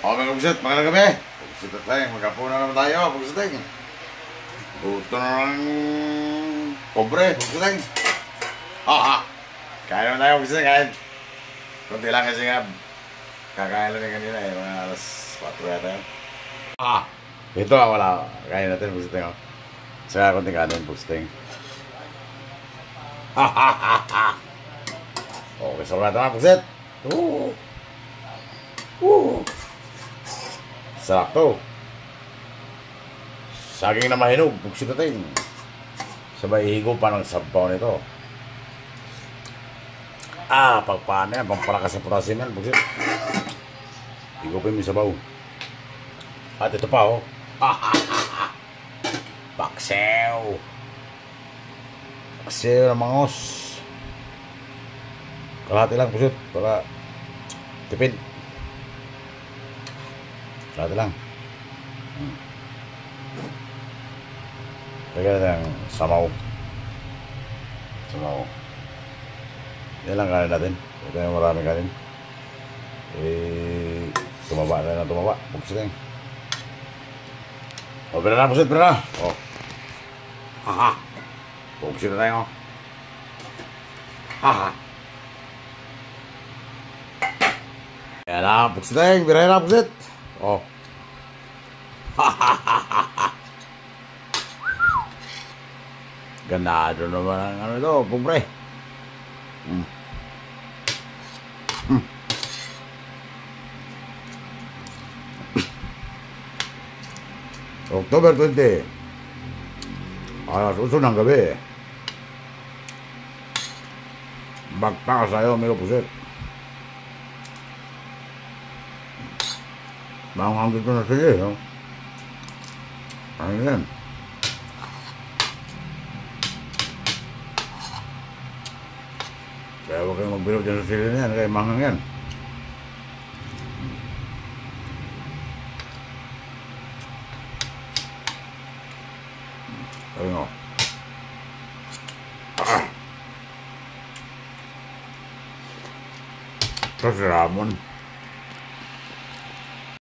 O mga kapusit, magandang gabi. Kapusit at tayo, magkapunan naman tayo, kapusit. Buto na lang pobre, kapusit. Ha. Kain naman tayo, kapusit, kain. Kunti lang kasi nga, kakain lang kanina eh, mga alas 4 yata yan. Ito wala. Kain natin, kapusit. Saka kunting kanin, kapusit. Okay, sarap natin mga kapusit. Sarap to. Saging na mahinog, buksit natin. Sabay higo pa ng sabaw nito. Pagpaan yan, pampalakas ng potassium yan, buksit. Higo pa yung sabaw. At ito pa, oh. Baksew. Baksew na mangos. Kalahati lang, buksit, para tipid. Kalahati lang. Lagyan natin ang samaw. Yan lang kanin natin. Ito yung maraming kanin. Tumaba na lang, tumaba. Pugsit lang. Pera na, pugsit, pera na. Pugsit na tayo. Yan na, pugsit tayo. Pera na, pugsit. Ganado naman ang ano ito, pobre. October 20 alas 8 ng gabi. Bagpa sa'yo, amigo pusit. Manghang dito na sige, no? Ano yan? Kaya huwag kayong magbilog dyan sa sili na yan, kaya manghang yan. Ayun o. Ito si Ramon.